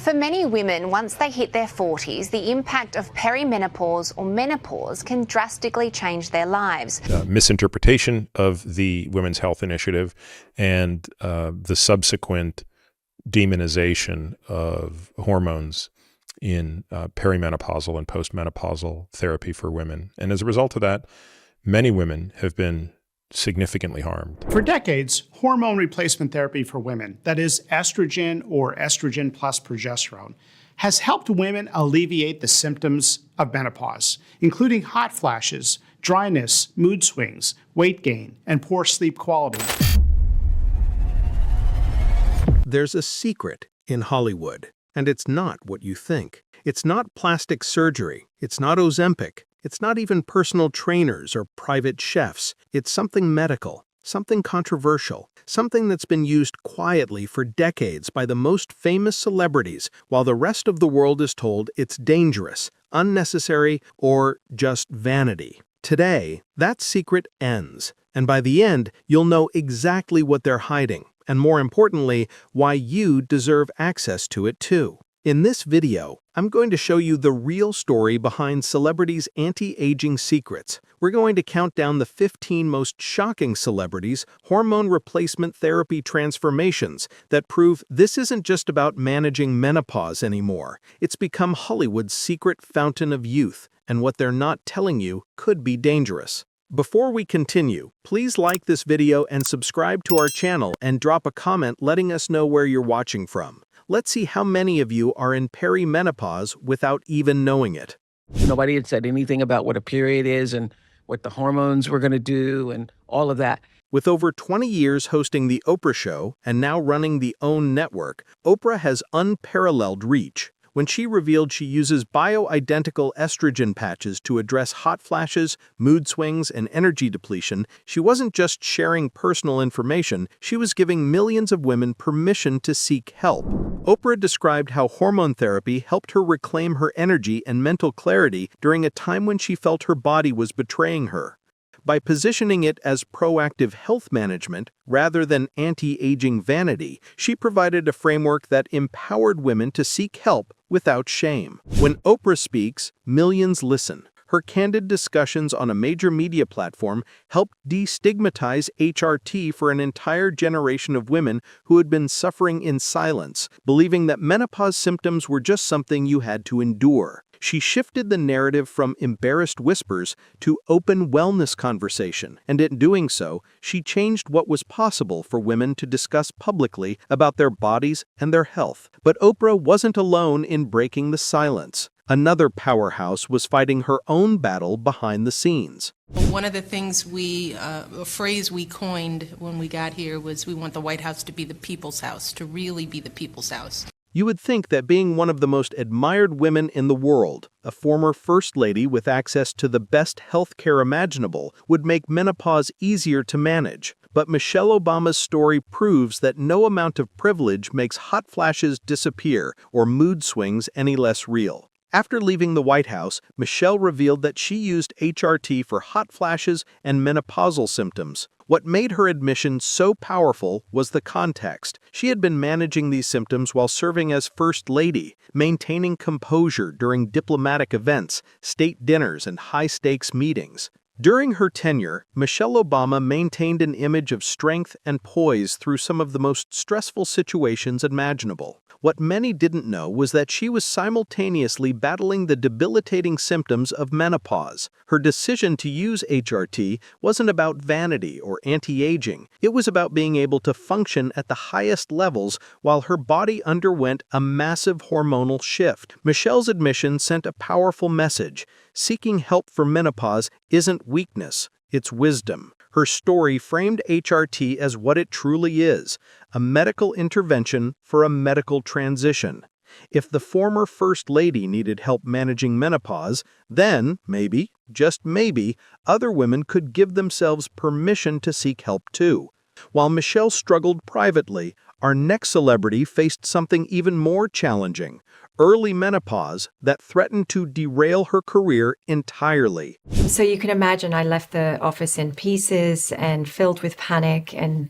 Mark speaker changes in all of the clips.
Speaker 1: For many women, once they hit their 40s, the impact of perimenopause or menopause can drastically change their lives.
Speaker 2: Misinterpretation of the Women's Health Initiative and the subsequent demonization of hormones in perimenopausal and postmenopausal therapy for women. And as a result of that, many women have been significantly harmed.
Speaker 3: For decades, hormone replacement therapy for women, that is estrogen or estrogen plus progesterone, has helped women alleviate the symptoms of menopause, including hot flashes, dryness, mood swings, weight gain, and poor sleep quality.
Speaker 4: There's a secret in Hollywood, and it's not what you think. It's not plastic surgery. It's not Ozempic. It's not even personal trainers or private chefs. It's something medical, something controversial, something that's been used quietly for decades by the most famous celebrities, while the rest of the world is told it's dangerous, unnecessary, or just vanity. Today, that secret ends, and by the end, you'll know exactly what they're hiding, and more importantly, why you deserve access to it too. In this video, I'm going to show you the real story behind celebrities' anti-aging secrets. We're going to count down the 15 most shocking celebrities' hormone replacement therapy transformations that prove this isn't just about managing menopause anymore. It's become Hollywood's secret fountain of youth, and what they're not telling you could be dangerous. Before we continue, please like this video and subscribe to our channel and drop a comment letting us know where you're watching from. Let's see how many of you are in perimenopause without even knowing it.
Speaker 5: Nobody had said anything about what a period is and what the hormones were going to do and all of that.
Speaker 4: With over 20 years hosting The Oprah Show and now running the OWN network, Oprah has unparalleled reach. When she revealed she uses bioidentical estrogen patches to address hot flashes, mood swings, and energy depletion, she wasn't just sharing personal information, she was giving millions of women permission to seek help. Oprah described how hormone therapy helped her reclaim her energy and mental clarity during a time when she felt her body was betraying her. By positioning it as proactive health management rather than anti-aging vanity, she provided a framework that empowered women to seek help without shame. When Oprah speaks, millions listen. Her candid discussions on a major media platform helped destigmatize HRT for an entire generation of women who had been suffering in silence, believing that menopause symptoms were just something you had to endure. She shifted the narrative from embarrassed whispers to open wellness conversation, and in doing so, she changed what was possible for women to discuss publicly about their bodies and their health. But Oprah wasn't alone in breaking the silence. Another powerhouse was fighting her own battle behind the scenes.
Speaker 6: One of the things a phrase we coined when we got here was we want the White House to be the people's house, to really be the people's house.
Speaker 4: You would think that being one of the most admired women in the world, a former First Lady with access to the best health care imaginable, would make menopause easier to manage. But Michelle Obama's story proves that no amount of privilege makes hot flashes disappear or mood swings any less real. After leaving the White House, Michelle revealed that she used HRT for hot flashes and menopausal symptoms. What made her admission so powerful was the context. She had been managing these symptoms while serving as First Lady, maintaining composure during diplomatic events, state dinners, and high-stakes meetings. During her tenure, Michelle Obama maintained an image of strength and poise through some of the most stressful situations imaginable. What many didn't know was that she was simultaneously battling the debilitating symptoms of menopause. Her decision to use HRT wasn't about vanity or anti-aging. It was about being able to function at the highest levels while her body underwent a massive hormonal shift. Michelle's admission sent a powerful message. Seeking help for menopause isn't weakness, it's wisdom. Her story framed HRT as what it truly is, a medical intervention for a medical transition. If the former First Lady needed help managing menopause, then maybe, just maybe, other women could give themselves permission to seek help too. While Michelle struggled privately, our next celebrity faced something even more challenging: early menopause that threatened to derail her career entirely.
Speaker 7: So you can imagine I left the office in pieces and filled with panic and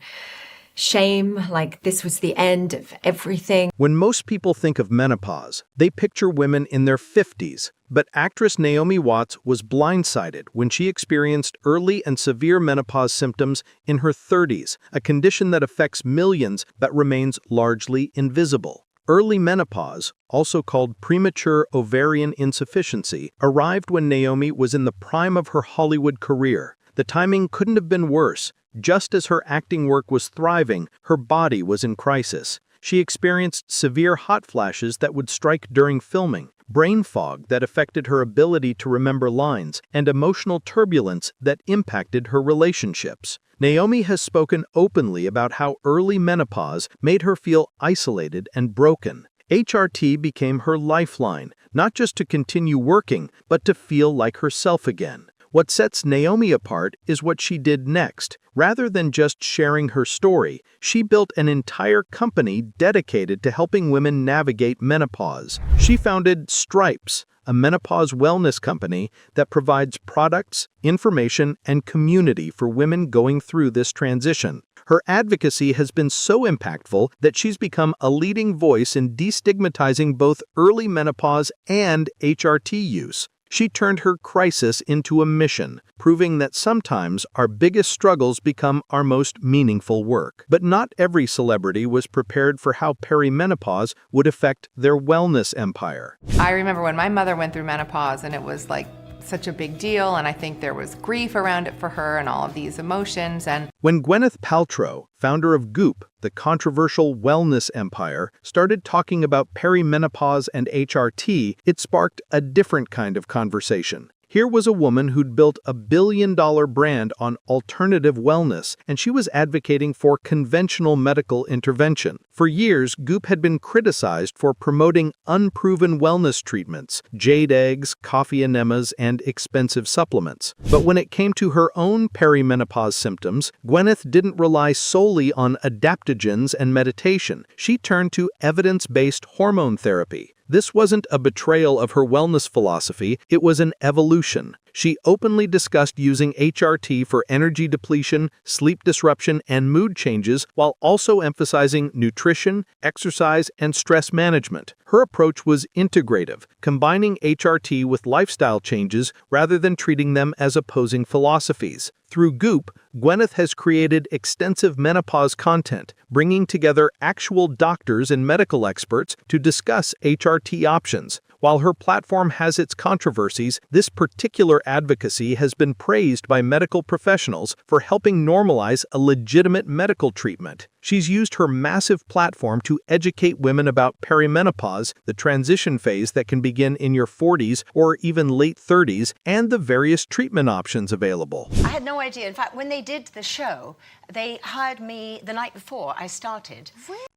Speaker 7: shame, like this was the end of everything.
Speaker 4: When most people think of menopause, they picture women in their 50s, but actress Naomi Watts was blindsided when she experienced early and severe menopause symptoms in her 30s, a condition that affects millions but remains largely invisible. Early menopause, also called premature ovarian insufficiency, arrived when Naomi was in the prime of her Hollywood career. The timing couldn't have been worse. Just as her acting work was thriving, her body was in crisis. She experienced severe hot flashes that would strike during filming, brain fog that affected her ability to remember lines, and emotional turbulence that impacted her relationships. Naomi has spoken openly about how early menopause made her feel isolated and broken. HRT became her lifeline, not just to continue working, but to feel like herself again. What sets Naomi apart is what she did next. Rather than just sharing her story, she built an entire company dedicated to helping women navigate menopause. She founded Stripes, a menopause wellness company that provides products, information, and community for women going through this transition. Her advocacy has been so impactful that she's become a leading voice in destigmatizing both early menopause and HRT use. She turned her crisis into a mission, proving that sometimes our biggest struggles become our most meaningful work. But not every celebrity was prepared for how perimenopause would affect their wellness empire.
Speaker 8: I remember when my mother went through menopause and it was like such a big deal, and I think there was grief around it for her and all of these emotions. And
Speaker 4: when Gwyneth Paltrow, founder of Goop, the controversial wellness empire, started talking about perimenopause and HRT, it sparked a different kind of conversation. Here was a woman who'd built a billion-dollar brand on alternative wellness, and she was advocating for conventional medical intervention. For years, Goop had been criticized for promoting unproven wellness treatments, jade eggs, coffee enemas, and expensive supplements. But when it came to her own perimenopause symptoms, Gwyneth didn't rely solely on adaptogens and meditation. She turned to evidence-based hormone therapy. This wasn't a betrayal of her wellness philosophy, it was an evolution. She openly discussed using HRT for energy depletion, sleep disruption, and mood changes, while also emphasizing nutrition, exercise, and stress management. Her approach was integrative, combining HRT with lifestyle changes rather than treating them as opposing philosophies. Through Goop, Gwyneth has created extensive menopause content, bringing together actual doctors and medical experts to discuss HRT options. While her platform has its controversies, this particular advocacy has been praised by medical professionals for helping normalize a legitimate medical treatment. She's used her massive platform to educate women about perimenopause, the transition phase that can begin in your 40s or even late 30s, and the various treatment options available.
Speaker 9: I had no idea. In fact, when they did the show, they hired me the night before I started.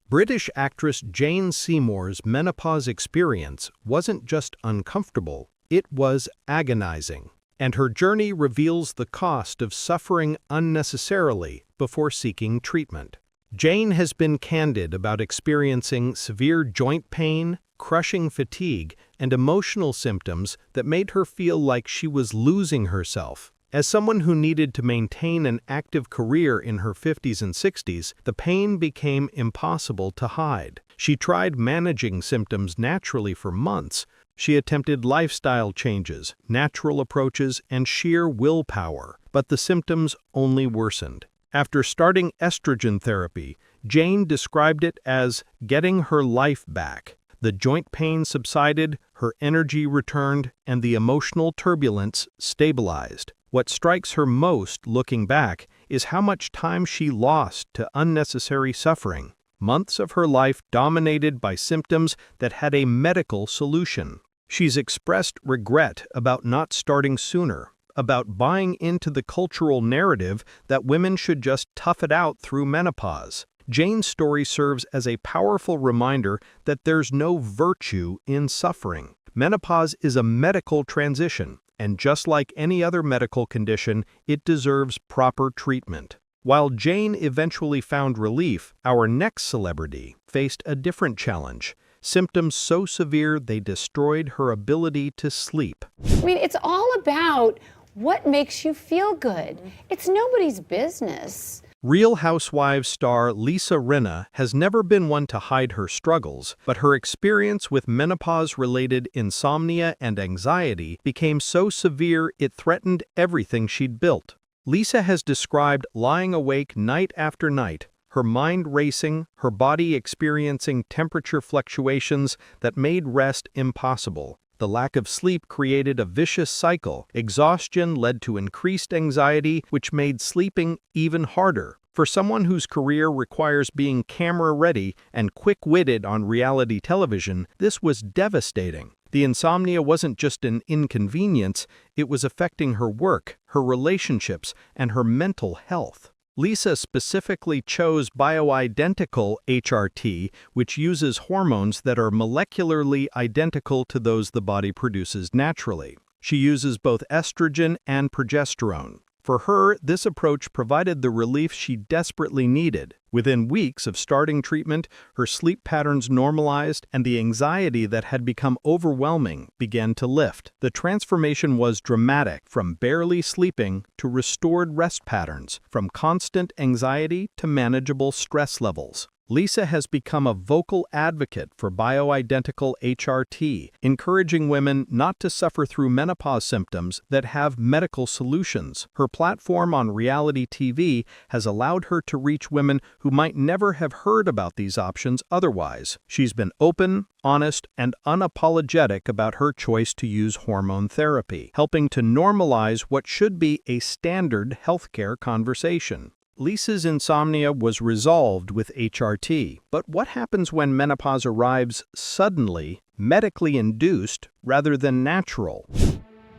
Speaker 4: British actress Jane Seymour's menopause experience wasn't just uncomfortable, it was agonizing. And her journey reveals the cost of suffering unnecessarily before seeking treatment. Jane has been candid about experiencing severe joint pain, crushing fatigue, and emotional symptoms that made her feel like she was losing herself. As someone who needed to maintain an active career in her 50s and 60s, the pain became impossible to hide. She tried managing symptoms naturally for months. She attempted lifestyle changes, natural approaches, and sheer willpower, but the symptoms only worsened. After starting estrogen therapy, Jane described it as getting her life back. The joint pain subsided, her energy returned, and the emotional turbulence stabilized. What strikes her most, looking back, is how much time she lost to unnecessary suffering. Months of her life dominated by symptoms that had a medical solution. She's expressed regret about not starting sooner, about buying into the cultural narrative that women should just tough it out through menopause. Jane's story serves as a powerful reminder that there's no virtue in suffering. Menopause is a medical transition, and just like any other medical condition, it deserves proper treatment. While Jane eventually found relief, our next celebrity faced a different challenge. Symptoms so severe they destroyed her ability to sleep.
Speaker 10: I mean, it's all about what makes you feel good. It's nobody's business
Speaker 4: Real Housewives star Lisa Rinna has never been one to hide her struggles, but her experience with menopause-related insomnia and anxiety became so severe it threatened everything she'd built. Lisa has described lying awake night after night, her mind racing, her body experiencing temperature fluctuations that made rest impossible. The lack of sleep created a vicious cycle. Exhaustion led to increased anxiety, which made sleeping even harder. For someone whose career requires being camera-ready and quick-witted on reality television, this was devastating. The insomnia wasn't just an inconvenience, it was affecting her work, her relationships, and her mental health. Lisa specifically chose bioidentical HRT, which uses hormones that are molecularly identical to those the body produces naturally. She uses both estrogen and progesterone. For her, this approach provided the relief she desperately needed. Within weeks of starting treatment, her sleep patterns normalized and the anxiety that had become overwhelming began to lift. The transformation was dramatic, from barely sleeping to restored rest patterns, from constant anxiety to manageable stress levels. Lisa has become a vocal advocate for bioidentical HRT, encouraging women not to suffer through menopause symptoms that have medical solutions. Her platform on reality TV has allowed her to reach women who might never have heard about these options otherwise. She's been open, honest, and unapologetic about her choice to use hormone therapy, helping to normalize what should be a standard healthcare conversation. Lisa's insomnia was resolved with HRT, but what happens when menopause arrives suddenly, medically induced, rather than natural?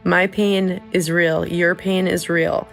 Speaker 10: My pain is real. Your pain is real.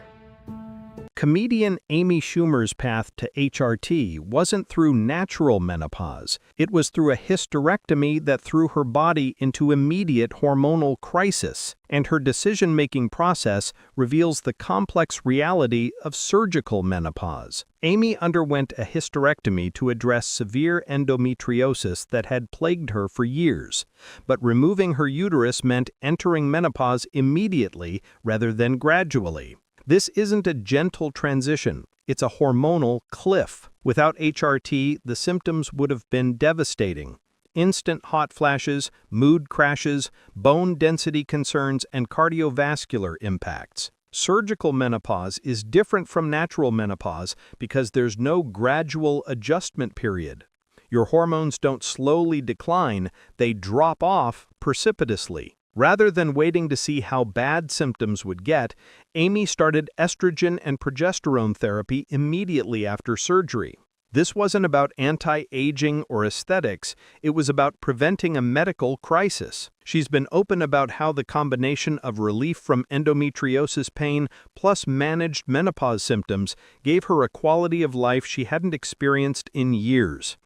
Speaker 4: Comedian Amy Schumer's path to HRT wasn't through natural menopause. It was through a hysterectomy that threw her body into immediate hormonal crisis, and her decision-making process reveals the complex reality of surgical menopause. Amy underwent a hysterectomy to address severe endometriosis that had plagued her for years, but removing her uterus meant entering menopause immediately rather than gradually. This isn't a gentle transition, it's a hormonal cliff. Without HRT, the symptoms would have been devastating. Instant hot flashes, mood crashes, bone density concerns, and cardiovascular impacts. Surgical menopause is different from natural menopause because there's no gradual adjustment period. Your hormones don't slowly decline, they drop off precipitously. Rather than waiting to see how bad symptoms would get, Amy started estrogen and progesterone therapy immediately after surgery. This wasn't about anti-aging or aesthetics, it was about preventing a medical crisis. She's been open about how the combination of relief from endometriosis pain plus managed menopause symptoms gave her a quality of life she hadn't experienced in years.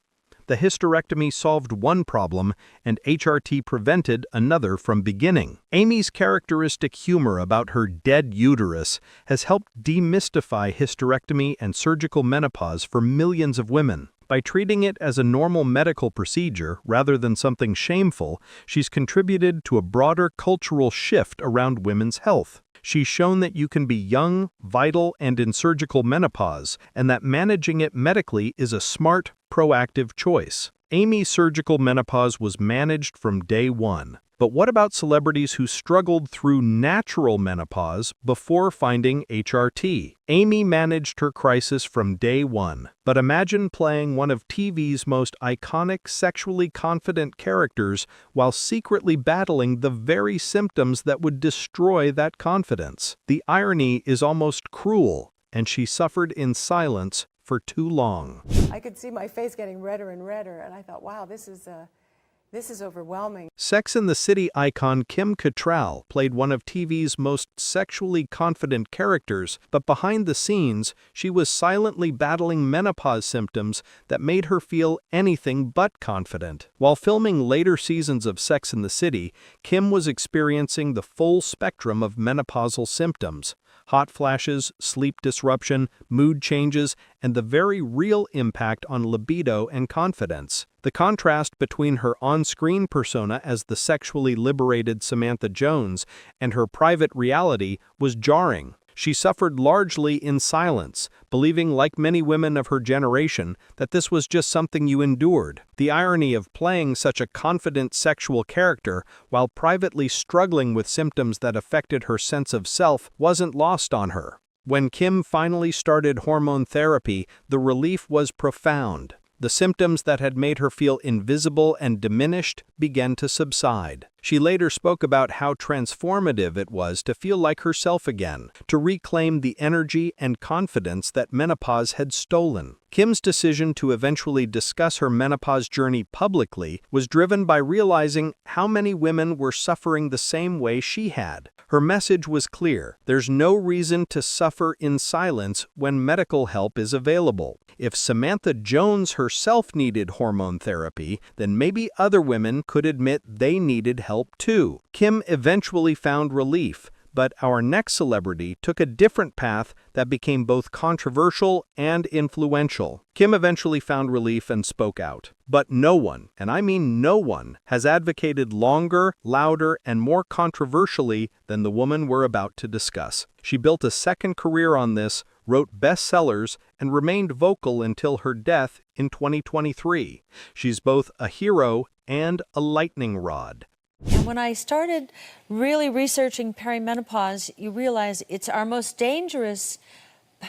Speaker 4: The hysterectomy solved one problem, and HRT prevented another from beginning. Amy's characteristic humor about her dead uterus has helped demystify hysterectomy and surgical menopause for millions of women. By treating it as a normal medical procedure rather than something shameful, she's contributed to a broader cultural shift around women's health. She's shown that you can be young, vital, and in surgical menopause, and that managing it medically is a smart, proactive choice. Amy's surgical menopause was managed from day one. But what about celebrities who struggled through natural menopause before finding HRT? Amy managed her crisis from day one. But imagine playing one of TV's most iconic sexually confident characters while secretly battling the very symptoms that would destroy that confidence. The irony is almost cruel, and she suffered in silence for too long.
Speaker 11: I could see my face getting redder and redder, and I thought, wow, this is overwhelming.
Speaker 4: Sex and the City icon Kim Cattrall played one of TV's most sexually confident characters, but behind the scenes, she was silently battling menopause symptoms that made her feel anything but confident. While filming later seasons of Sex and the City, Kim was experiencing the full spectrum of menopausal symptoms: hot flashes, sleep disruption, mood changes, and the very real impact on libido and confidence. The contrast between her on-screen persona as the sexually liberated Samantha Jones and her private reality was jarring. She suffered largely in silence, believing, like many women of her generation, that this was just something you endured. The irony of playing such a confident sexual character while privately struggling with symptoms that affected her sense of self wasn't lost on her. When Kim finally started hormone therapy, the relief was profound. The symptoms that had made her feel invisible and diminished began to subside. She later spoke about how transformative it was to feel like herself again, to reclaim the energy and confidence that menopause had stolen. Kim's decision to eventually discuss her menopause journey publicly was driven by realizing how many women were suffering the same way she had. Her message was clear: there's no reason to suffer in silence when medical help is available. If Samantha Jones herself needed hormone therapy, then maybe other women could admit they needed help too. Kim eventually found relief, but our next celebrity took a different path that became both controversial and influential. Kim eventually found relief and spoke out. But no one, and I mean no one, has advocated longer, louder, and more controversially than the woman we're about to discuss. She built a second career on this, wrote bestsellers, and remained vocal until her death in 2023. She's both a hero and a lightning rod.
Speaker 12: And when I started really researching perimenopause, you realize it's our most dangerous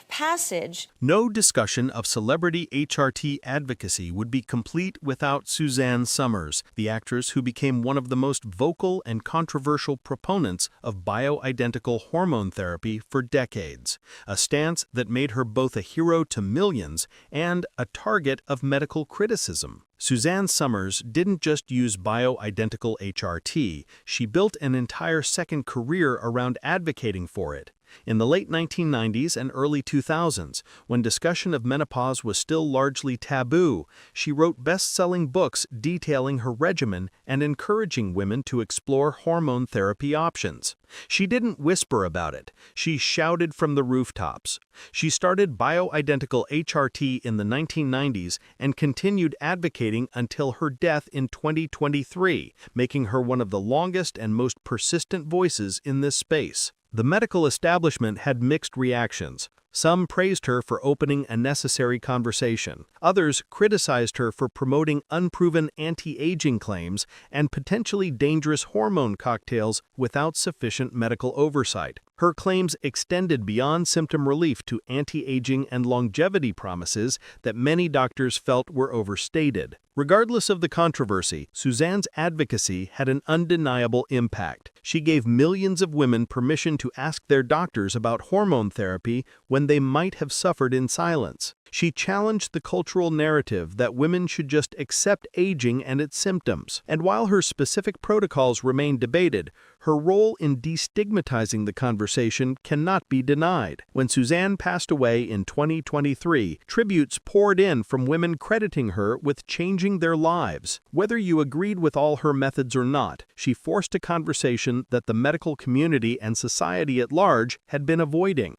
Speaker 12: passage.
Speaker 4: No discussion of celebrity HRT advocacy would be complete without Suzanne Somers, the actress who became one of the most vocal and controversial proponents of bioidentical hormone therapy for decades, a stance that made her both a hero to millions and a target of medical criticism. Suzanne Somers didn't just use bioidentical HRT, she built an entire second career around advocating for it. In the late 1990s and early 2000s, when discussion of menopause was still largely taboo, she wrote best-selling books detailing her regimen and encouraging women to explore hormone therapy options. She didn't whisper about it, she shouted from the rooftops. She started bioidentical HRT in the 1990s and continued advocating until her death in 2023, making her one of the longest and most persistent voices in this space. The medical establishment had mixed reactions. Some praised her for opening a necessary conversation. Others criticized her for promoting unproven anti-aging claims and potentially dangerous hormone cocktails without sufficient medical oversight. Her claims extended beyond symptom relief to anti-aging and longevity promises that many doctors felt were overstated. Regardless of the controversy, Suzanne's advocacy had an undeniable impact. She gave millions of women permission to ask their doctors about hormone therapy when they might have suffered in silence. She challenged the cultural narrative that women should just accept aging and its symptoms. And while her specific protocols remain debated, her role in destigmatizing the conversation cannot be denied. When Suzanne passed away in 2023, tributes poured in from women crediting her with changing their lives. Whether you agreed with all her methods or not, she forced a conversation that the medical community and society at large had been avoiding.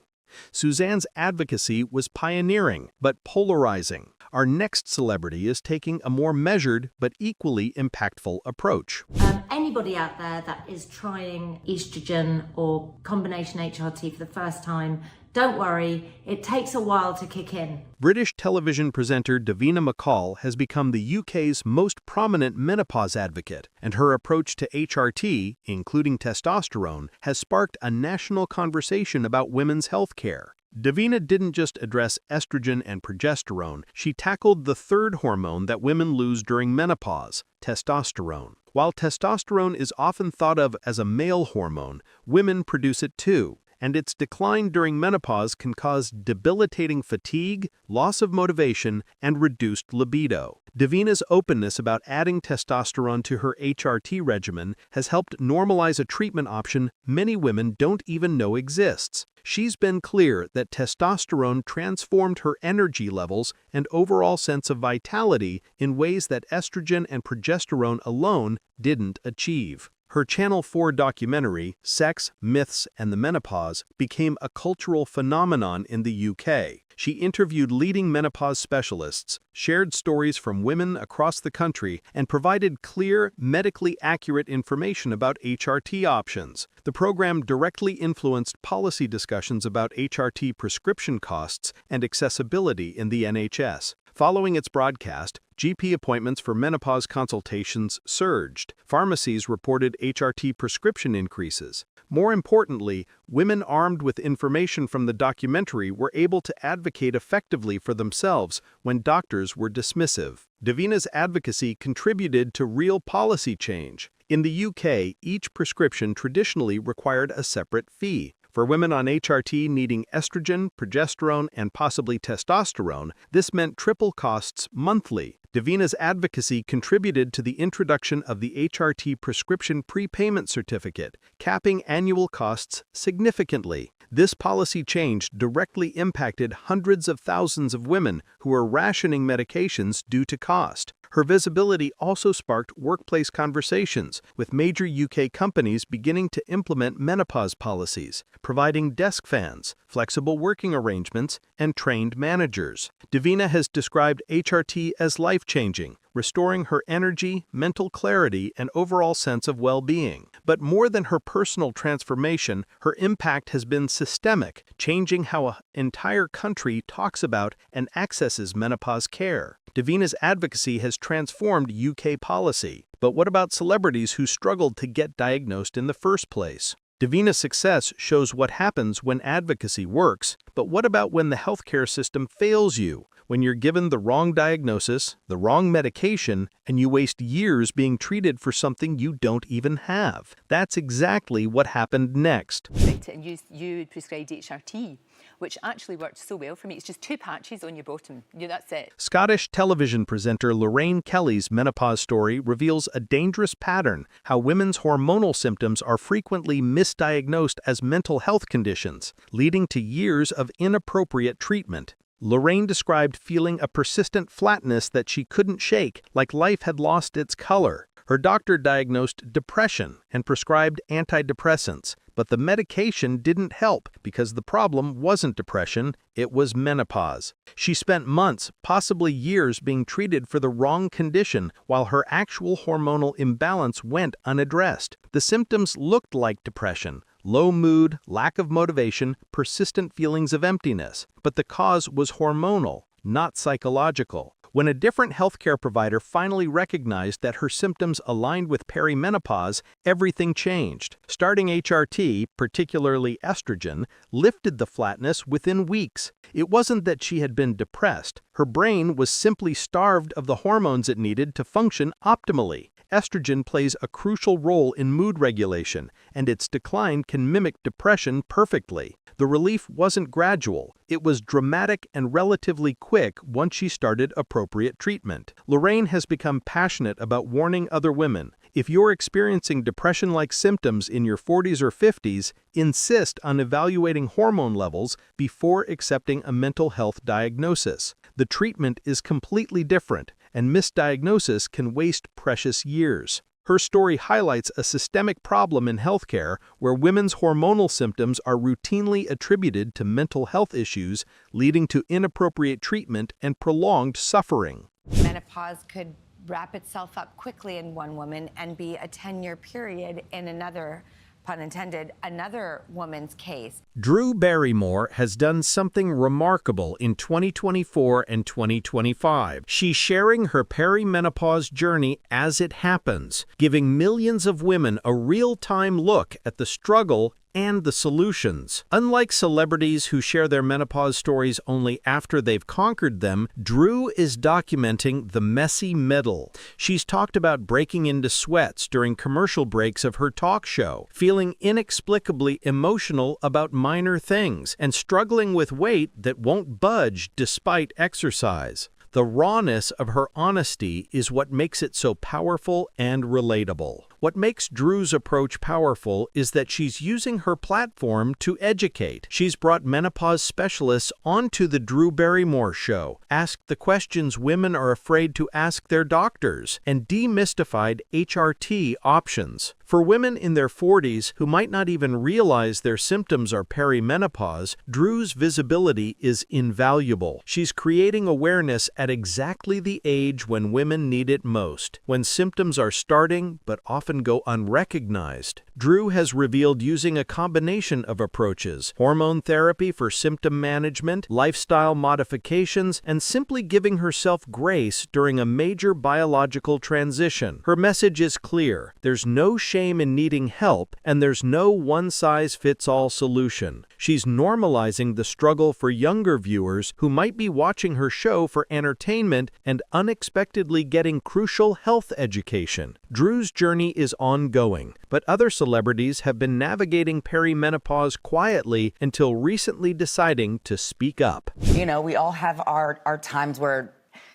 Speaker 4: Suzanne's advocacy was pioneering, but polarizing. Our next celebrity is taking a more measured but equally impactful approach.
Speaker 13: Anybody out there that is trying estrogen or combination HRT for the first time, don't worry, it takes a while to kick in.
Speaker 4: British television presenter Davina McCall has become the UK's most prominent menopause advocate, and her approach to HRT, including testosterone, has sparked a national conversation about women's health care. Davina didn't just address estrogen and progesterone, she tackled the third hormone that women lose during menopause, testosterone. While testosterone is often thought of as a male hormone, women produce it too, and its decline during menopause can cause debilitating fatigue, loss of motivation, and reduced libido. Davina's openness about adding testosterone to her HRT regimen has helped normalize a treatment option many women don't even know exists. She's been clear that testosterone transformed her energy levels and overall sense of vitality in ways that estrogen and progesterone alone didn't achieve. Her Channel 4 documentary, Sex, Myths, and the Menopause, became a cultural phenomenon in the UK. She interviewed leading menopause specialists, shared stories from women across the country, and provided clear, medically accurate information about HRT options. The program directly influenced policy discussions about HRT prescription costs and accessibility in the NHS. Following its broadcast, GP appointments for menopause consultations surged. Pharmacies reported HRT prescription increases. More importantly, women armed with information from the documentary were able to advocate effectively for themselves when doctors were dismissive. Davina's advocacy contributed to real policy change. In the UK, each prescription traditionally required a separate fee. For women on HRT needing estrogen, progesterone, and possibly testosterone, this meant triple costs monthly. Davina's advocacy contributed to the introduction of the HRT prescription prepayment certificate, capping annual costs significantly. This policy change directly impacted hundreds of thousands of women who were rationing medications due to cost. Her visibility also sparked workplace conversations, with major UK companies beginning to implement menopause policies, providing desk fans, flexible working arrangements, and trained managers. Davina has described HRT as life-changing, restoring her energy, mental clarity, and overall sense of well-being. But more than her personal transformation, her impact has been systemic, changing how an entire country talks about and accesses menopause care. Davina's advocacy has transformed UK policy. But what about celebrities who struggled to get diagnosed in the first place? Davina's success shows what happens when advocacy works, but what about when the healthcare system fails you? When you're given the wrong diagnosis, the wrong medication, and you waste years being treated for something you don't even have. That's exactly what happened next.
Speaker 14: And you prescribed HRT, which actually worked so well for me. It's just 2 patches on your bottom. That's it.
Speaker 4: Scottish television presenter Lorraine Kelly's menopause story reveals a dangerous pattern: how women's hormonal symptoms are frequently misdiagnosed as mental health conditions, leading to years of inappropriate treatment. Lorraine described feeling a persistent flatness that she couldn't shake, like life had lost its color. Her doctor diagnosed depression and prescribed antidepressants, but the medication didn't help because the problem wasn't depression, it was menopause. She spent months, possibly years, being treated for the wrong condition while her actual hormonal imbalance went unaddressed. The symptoms looked like depression: low mood, lack of motivation, persistent feelings of emptiness. But the cause was hormonal, not psychological. When a different healthcare provider finally recognized that her symptoms aligned with perimenopause, everything changed. Starting HRT, particularly estrogen, lifted the flatness within weeks. It wasn't that she had been depressed. Her brain was simply starved of the hormones it needed to function optimally. Estrogen plays a crucial role in mood regulation, and its decline can mimic depression perfectly. The relief wasn't gradual. It was dramatic and relatively quick once she started appropriate treatment. Lorraine has become passionate about warning other women. If you're experiencing depression-like symptoms in your 40s or 50s, insist on evaluating hormone levels before accepting a mental health diagnosis. The treatment is completely different, and misdiagnosis can waste precious years. Her story highlights a systemic problem in healthcare where women's hormonal symptoms are routinely attributed to mental health issues, leading to inappropriate treatment and prolonged suffering.
Speaker 7: Menopause could wrap itself up quickly in one woman and be a 10-year period in another, pun intended, another woman's case.
Speaker 4: Drew Barrymore has done something remarkable in 2024 and 2025. She's sharing her perimenopause journey as it happens, giving millions of women a real-time look at the struggle and the solutions. Unlike celebrities who share their menopause stories only after they've conquered them, Drew is documenting the messy middle. She's talked about breaking into sweats during commercial breaks of her talk show, feeling inexplicably emotional about minor things, and struggling with weight that won't budge despite exercise. The rawness of her honesty is what makes it so powerful and relatable. What makes Drew's approach powerful is that she's using her platform to educate. She's brought menopause specialists onto the Drew Barrymore show, asked the questions women are afraid to ask their doctors, and demystified HRT options. For women in their 40s who might not even realize their symptoms are perimenopause, Drew's visibility is invaluable. She's creating awareness at exactly the age when women need it most, when symptoms are starting but often go unrecognized. Drew has revealed using a combination of approaches: hormone therapy for symptom management, lifestyle modifications, and simply giving herself grace during a major biological transition. Her message is clear: there's no shame in needing help, and there's no one-size-fits-all solution. She's normalizing the struggle for younger viewers who might be watching her show for entertainment and unexpectedly getting crucial health education. Drew's journey is ongoing, but other celebrities have been navigating perimenopause quietly until recently deciding to speak up.
Speaker 15: You know, we all have our times where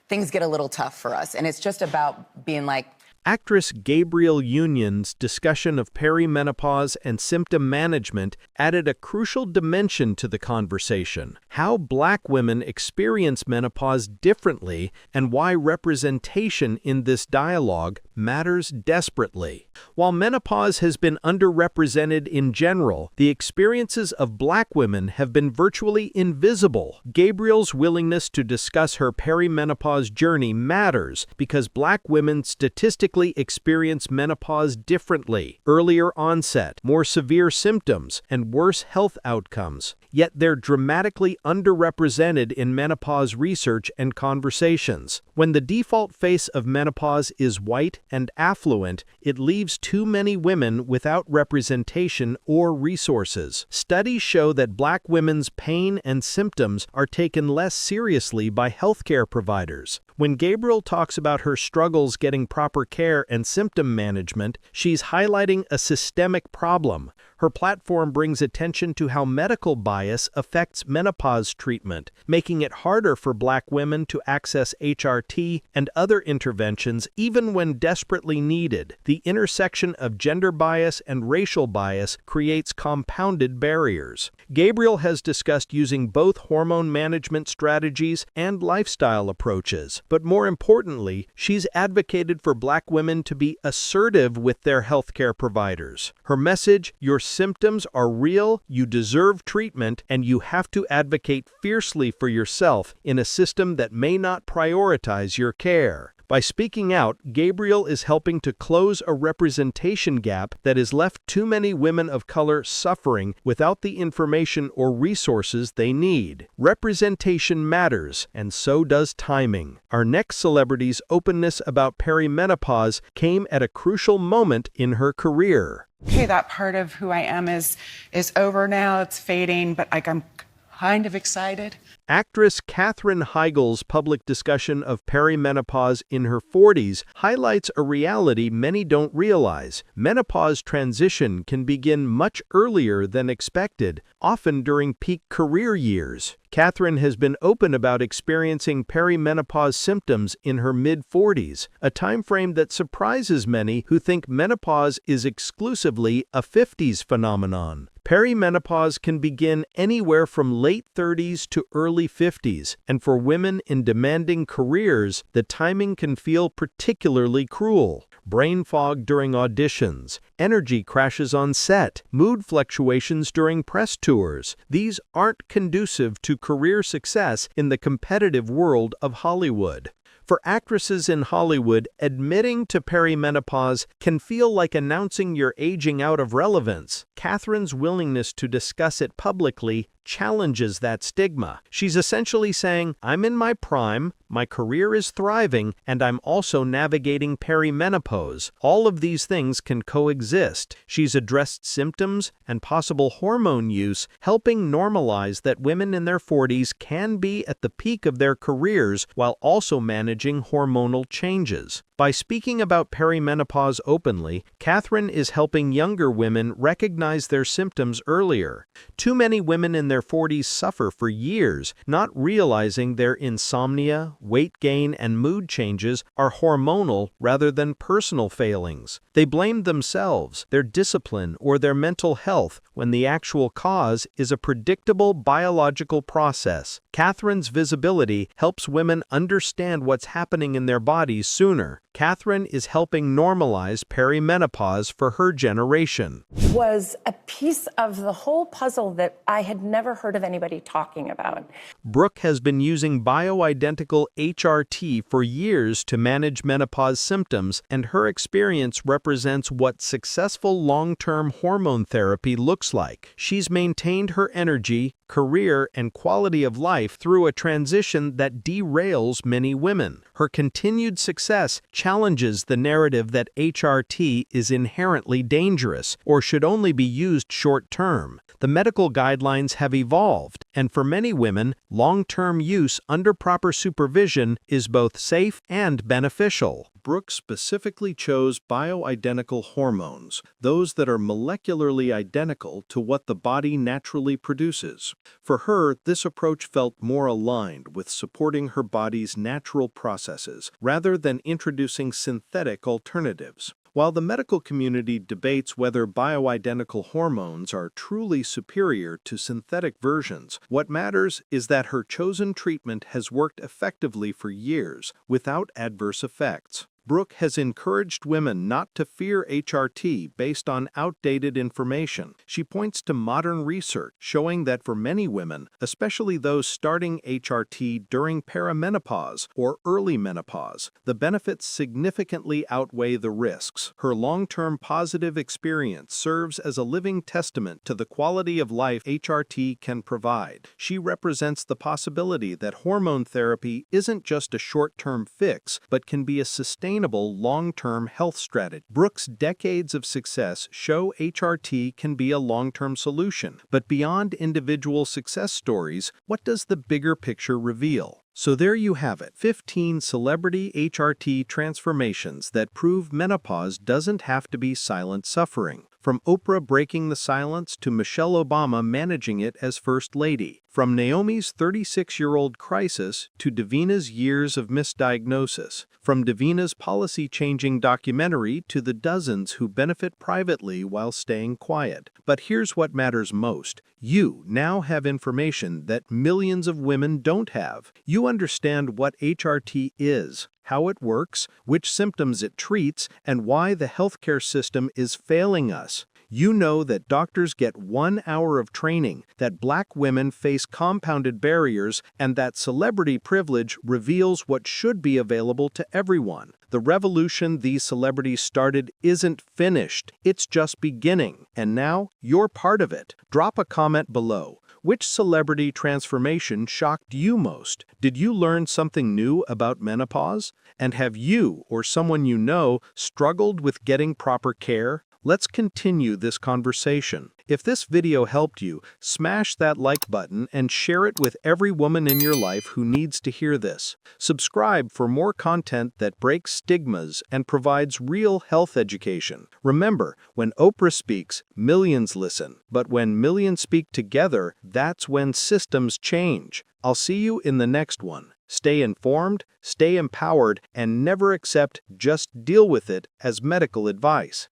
Speaker 15: things get a little tough for us, and it's just about being like,
Speaker 4: Actress Gabrielle Union's discussion of perimenopause and symptom management added a crucial dimension to the conversation: how Black women experience menopause differently and why representation in this dialogue matters desperately. While menopause has been underrepresented in general, the experiences of Black women have been virtually invisible. Gabrielle's willingness to discuss her perimenopause journey matters because Black women statistically experience menopause differently: earlier onset, more severe symptoms, and worse health outcomes. Yet they're dramatically underrepresented in menopause research and conversations. When the default face of menopause is white and affluent, it leaves too many women without representation or resources. Studies show that Black women's pain and symptoms are taken less seriously by healthcare providers. When Gabrielle talks about her struggles getting proper care and symptom management, she's highlighting a systemic problem. Her platform brings attention to how medical bias affects menopause treatment, making it harder for Black women to access HRT and other interventions even when desperately needed. The intersection of gender bias and racial bias creates compounded barriers. Gabrielle has discussed using both hormone management strategies and lifestyle approaches, but more importantly, she's advocated for Black women to be assertive with their healthcare providers. Her message: your symptoms are real, you deserve treatment, and you have to advocate fiercely for yourself in a system that may not prioritize your care. By speaking out, Gabrielle is helping to close a representation gap that has left too many women of color suffering without the information or resources they need. Representation matters, and so does timing. Our next celebrity's openness about perimenopause came at a crucial moment in her career.
Speaker 16: Okay, that part of who I am is over now. It's fading, but I'm kind of excited.
Speaker 4: Actress Katherine Heigl's public discussion of perimenopause in her 40s highlights a reality many don't realize. Menopause transition can begin much earlier than expected, often during peak career years. Katherine has been open about experiencing perimenopause symptoms in her mid-40s, a time frame that surprises many who think menopause is exclusively a 50s phenomenon. Perimenopause can begin anywhere from late 30s to early 50s, and for women in demanding careers, the timing can feel particularly cruel. Brain fog during auditions, energy crashes on set, mood fluctuations during press tours. These aren't conducive to career success in the competitive world of Hollywood. For actresses in Hollywood, admitting to perimenopause can feel like announcing you're aging out of relevance. Katherine's willingness to discuss it publicly challenges that stigma. She's essentially saying, I'm in my prime, my career is thriving, and I'm also navigating perimenopause. All of these things can coexist. She's addressed symptoms and possible hormone use, helping normalize that women in their 40s can be at the peak of their careers while also managing hormonal changes. By speaking about perimenopause openly, Catherine is helping younger women recognize their symptoms earlier. Too many women in their 40s suffer for years, not realizing their insomnia, weight gain, and mood changes are hormonal rather than personal failings. They blame themselves, their discipline, or their mental health when the actual cause is a predictable biological process. Catherine's visibility helps women understand what's happening in their bodies sooner. Catherine is helping normalize perimenopause for her generation.
Speaker 10: Was a piece of the whole puzzle that I had never heard of anybody talking about.
Speaker 4: Brooke has been using bioidentical HRT for years to manage menopause symptoms, and her experience represents what successful long-term hormone therapy looks like. She's maintained her energy, career, and quality of life through a transition that derails many women. Her continued success challenges the narrative that HRT is inherently dangerous or should only be used short-term. The medical guidelines have evolved, and for many women, long-term use under proper supervision is both safe and beneficial. Brooke specifically chose bioidentical hormones, those that are molecularly identical to what the body naturally produces. For her, this approach felt more aligned with supporting her body's natural processes, rather than introducing synthetic alternatives. While the medical community debates whether bioidentical hormones are truly superior to synthetic versions, what matters is that her chosen treatment has worked effectively for years without adverse effects. Brooke has encouraged women not to fear HRT based on outdated information. She points to modern research showing that for many women, especially those starting HRT during perimenopause or early menopause, the benefits significantly outweigh the risks. Her long-term positive experience serves as a living testament to the quality of life HRT can provide. She represents the possibility that hormone therapy isn't just a short-term fix, but can be a sustainable long-term health strategy. Brooke's decades of success show HRT can be a long-term solution, but beyond individual success stories, what does the bigger picture reveal? So there you have it, 15 celebrity HRT transformations that prove menopause doesn't have to be silent suffering. From Oprah breaking the silence to Michelle Obama managing it as First Lady. From Naomi's 36-year-old crisis to Davina's years of misdiagnosis. From Davina's policy-changing documentary to the dozens who benefit privately while staying quiet. But here's what matters most. You now have information that millions of women don't have. You understand what HRT is, how it works, which symptoms it treats, and why the healthcare system is failing us. You know that doctors get 1 hour of training, that Black women face compounded barriers, and that celebrity privilege reveals what should be available to everyone. The revolution these celebrities started isn't finished, it's just beginning. And now, you're part of it. Drop a comment below. Which celebrity transformation shocked you most? Did you learn something new about menopause? And have you, or someone you know, struggled with getting proper care? Let's continue this conversation. If this video helped you, smash that like button and share it with every woman in your life who needs to hear this. Subscribe for more content that breaks stigmas and provides real health education. Remember, when Oprah speaks, millions listen. But when millions speak together, that's when systems change. I'll see you in the next one. Stay informed, stay empowered, and never accept "just deal with it" as medical advice.